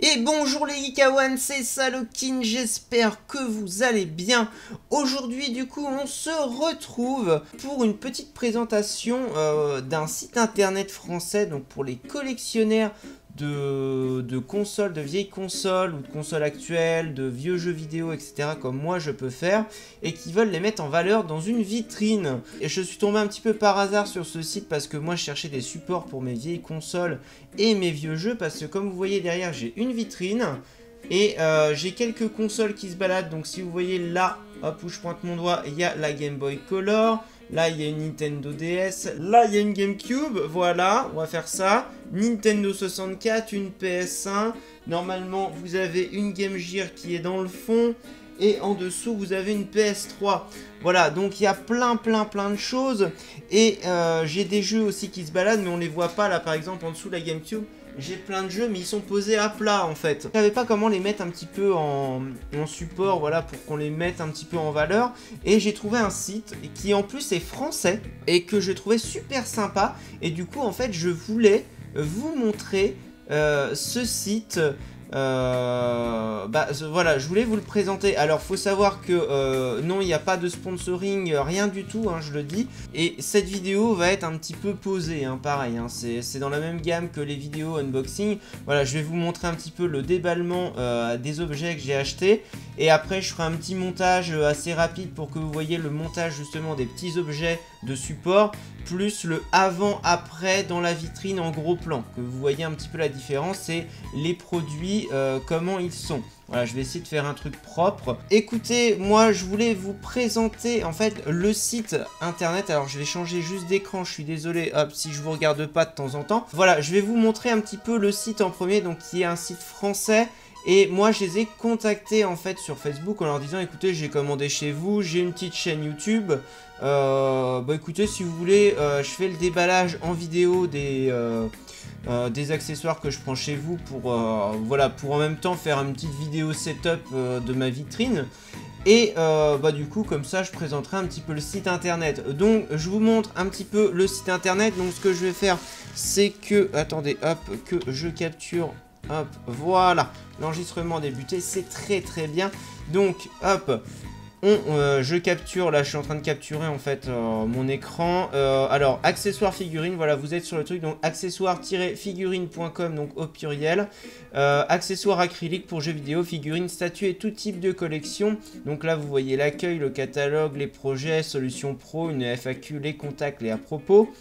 Et bonjour les Geekawan, c'est Salokin, j'espère que vous allez bien. Aujourd'hui du coup on se retrouve pour une petite présentation d'un site internet français, donc pour les collectionneurs de consoles, de vieilles consoles ou de consoles actuelles, de vieux jeux vidéo, etc. comme moi je peux faire, et qui veulent les mettre en valeur dans une vitrine. Et je suis tombé un petit peu par hasard sur ce site parce que moi je cherchais des supports pour mes vieilles consoles et mes vieux jeux, parce que comme vous voyez derrière j'ai une vitrine et j'ai quelques consoles qui se baladent. Donc si vous voyez là, hop où je pointe mon doigt, il y a la Game Boy Color, là il y a une Nintendo DS, là il y a une GameCube, voilà, on va faire ça, Nintendo 64, une PS1, normalement vous avez une Game Gear qui est dans le fond, et en dessous vous avez une PS3. Voilà, donc il y a plein de choses, et j'ai des jeux aussi qui se baladent, mais on les voit pas. Là par exemple en dessous de la GameCube, j'ai plein de jeux, mais ils sont posés à plat en fait. Je savais pas comment les mettre un petit peu en support, voilà, pour qu'on les mette un petit peu en valeur. Et j'ai trouvé un site qui en plus est français, et que je trouvais super sympa. Et du coup en fait je voulais vous montrer ce site. Voilà, je voulais vous le présenter. Alors faut savoir que non, il n'y a pas de sponsoring, rien du tout, hein, je le dis. Et cette vidéo va être un petit peu posée, hein, pareil, hein, c'est dans la même gamme que les vidéos unboxing. Voilà, je vais vous montrer un petit peu le déballement des objets que j'ai achetés. Et après je ferai un petit montage assez rapide pour que vous voyez le montage justement des petits objets de support, plus le avant-après dans la vitrine en gros plan, que vous voyez un petit peu la différence et les produits, comment ils sont. Voilà, je vais essayer de faire un truc propre. Écoutez, moi je voulais vous présenter en fait le site internet. Alors je vais changer juste d'écran, je suis désolé, hop, si je vous regarde pas de temps en temps. Voilà, je vais vous montrer un petit peu le site en premier, donc qui est un site français. Et moi je les ai contactés en fait sur Facebook en leur disant écoutez, j'ai commandé chez vous, j'ai une petite chaîne YouTube, écoutez, si vous voulez, je fais le déballage en vidéo des accessoires que je prends chez vous pour, voilà, pour en même temps faire une petite vidéo setup de ma vitrine. Et du coup comme ça je présenterai un petit peu le site internet. Donc je vous montre un petit peu le site internet. Donc ce que je vais faire c'est que, attendez, hop, que je capture. Hop, voilà, l'enregistrement a débuté, c'est très bien. Donc, hop, je capture, là je suis en train de capturer en fait mon écran. Alors, accessoires figurines, voilà, vous êtes sur le truc, donc accessoires-figurines.com, donc au pluriel. Accessoires acryliques pour jeux vidéo, figurines, statues et tout type de collection. Donc là, vous voyez l'accueil, le catalogue, les projets, solutions pro, une FAQ, les contacts, les à propos.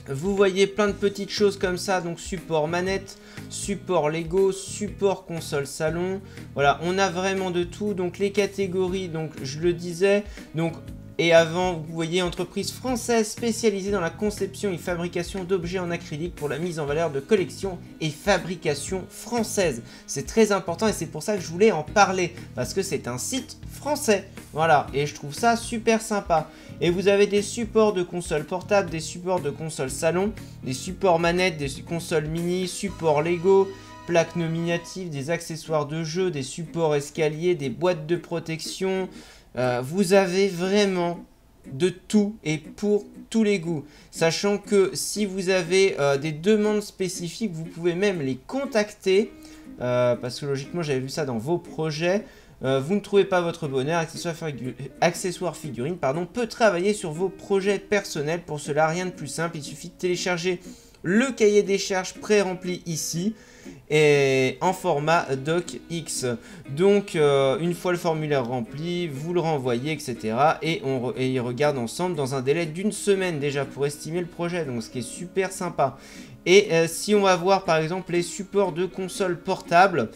Vous voyez plein de petites choses comme ça, donc support manette, support Lego, support console salon. Voilà, on a vraiment de tout. Donc les catégories, donc je le disais, donc et avant, vous voyez entreprise française spécialisée dans la conception et fabrication d'objets en acrylique pour la mise en valeur de collections et fabrication française. C'est très important et c'est pour ça que je voulais en parler, parce que c'est un site français. Voilà, et je trouve ça super sympa. Et vous avez des supports de consoles portables, des supports de consoles salon, des supports manettes, des consoles mini, supports Lego, plaques nominatives, des accessoires de jeu, des supports escaliers, des boîtes de protection. Vous avez vraiment de tout et pour tous les goûts. Sachant que si vous avez des demandes spécifiques, vous pouvez même les contacter. Parce que logiquement, j'avais vu ça dans vos projets. Vous ne trouvez pas votre bonheur, accessoire figurine, peut travailler sur vos projets personnels. Pour cela, rien de plus simple, il suffit de télécharger le cahier des charges pré-rempli ici et en format docx. Donc une fois le formulaire rempli, vous le renvoyez, etc. Et ils regardent ensemble dans un délai d'une semaine déjà pour estimer le projet, donc ce qui est super sympa. Et si on va voir par exemple les supports de consoles portables,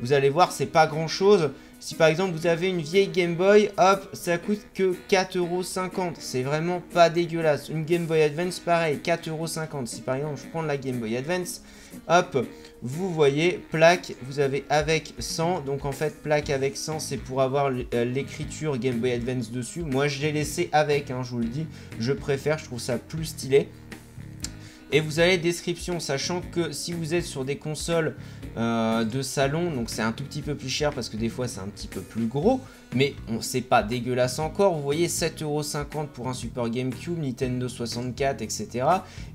vous allez voir, c'est pas grand chose. Si par exemple vous avez une vieille Game Boy, hop, ça coûte que 4,50€. C'est vraiment pas dégueulasse. Une Game Boy Advance, pareil, 4,50€. Si par exemple je prends la Game Boy Advance, hop, vous voyez, plaque, vous avez avec 100. Donc en fait, plaque avec 100, c'est pour avoir l'écriture Game Boy Advance dessus. Moi, je l'ai laissé avec, hein, je vous le dis. Je préfère, je trouve ça plus stylé. et vous avez description, sachant que si vous êtes sur des consoles de salon, donc c'est un tout petit peu plus cher parce que des fois c'est un petit peu plus gros, mais c'est pas dégueulasse encore. Vous voyez 7,50 € pour un Super GameCube, Nintendo 64, etc.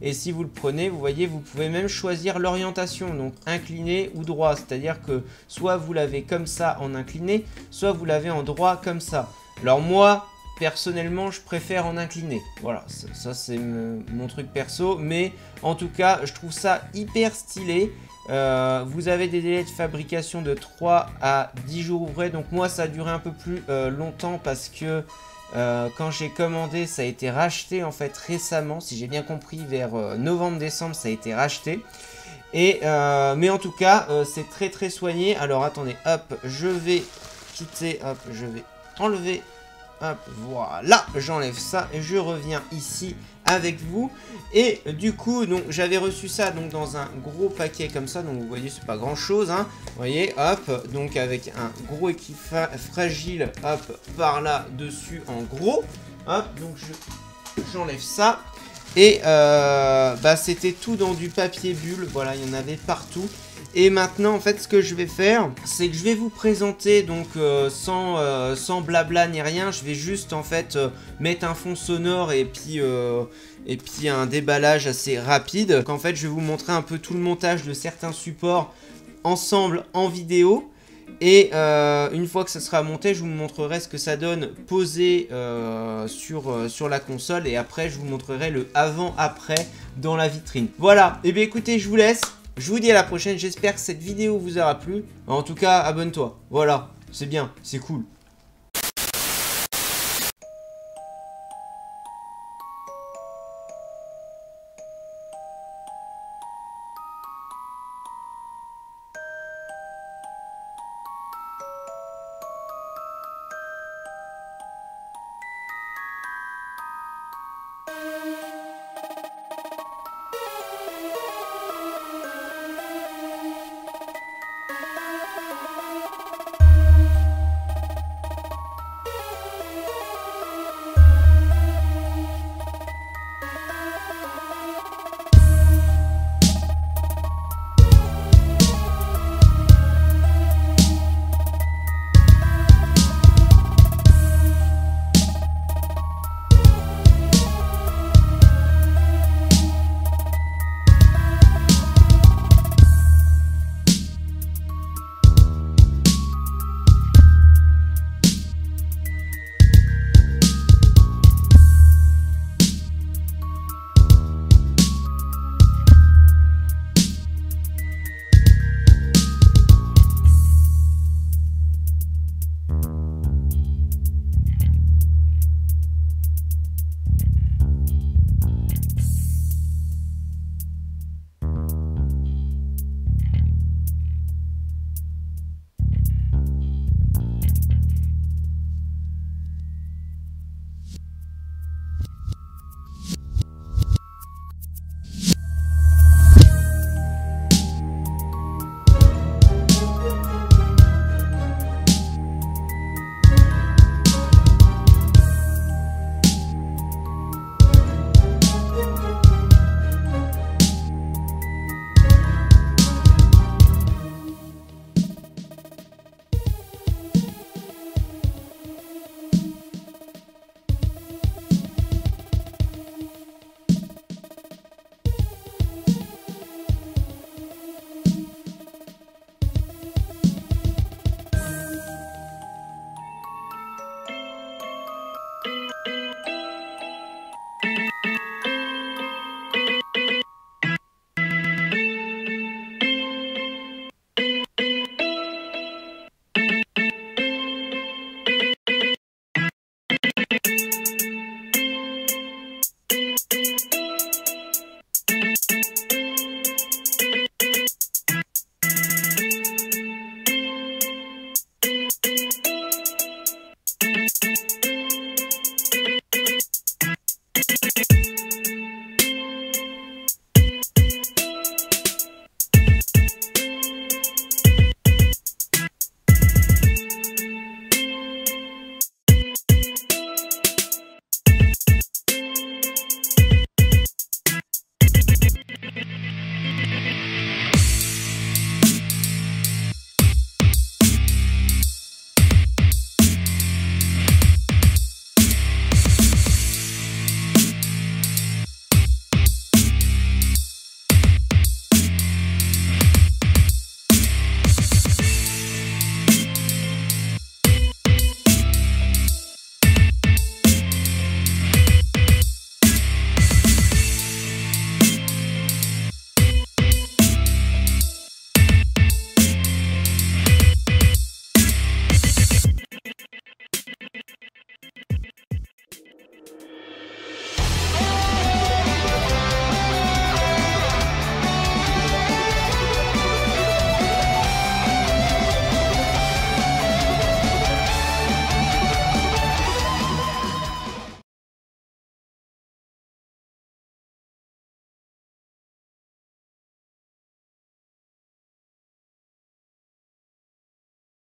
Et si vous le prenez, vous voyez, vous pouvez même choisir l'orientation, donc incliné ou droit, c'est-à-dire que soit vous l'avez comme ça en incliné, soit vous l'avez en droit comme ça. Alors moi, personnellement, je préfère en incliné. Voilà, ça c'est mon truc perso, mais en tout cas, je trouve ça hyper stylé. Vous avez des délais de fabrication de 3 à 10 jours ouvrés, donc moi ça a duré un peu plus longtemps parce que quand j'ai commandé, ça a été racheté en fait récemment, si j'ai bien compris, vers novembre-décembre ça a été racheté. Et mais en tout cas, c'est très très soigné. Alors attendez, hop, je vais quitter, hop, je vais enlever. Hop, voilà, j'enlève ça et je reviens ici avec vous. Et du coup, donc j'avais reçu ça donc dans un gros paquet comme ça. Donc vous voyez, c'est pas grand chose, hein. Vous voyez, hop, donc avec un gros équipement fragile, hop, par là dessus en gros. Hop, donc j'enlève ça. Et bah c'était tout dans du papier bulle. Voilà, il y en avait partout. Et maintenant, en fait, ce que je vais faire, c'est que je vais vous présenter, donc sans blabla ni rien, je vais juste, en fait, mettre un fond sonore et puis un déballage assez rapide. Donc, en fait, je vais vous montrer un peu tout le montage de certains supports ensemble en vidéo. Et une fois que ça sera monté, je vous montrerai ce que ça donne posé sur la console. Et après, je vous montrerai le avant-après dans la vitrine. Voilà, et bien écoutez, je vous laisse. Je vous dis à la prochaine, j'espère que cette vidéo vous aura plu. En tout cas, abonne-toi. Voilà, c'est bien, c'est cool.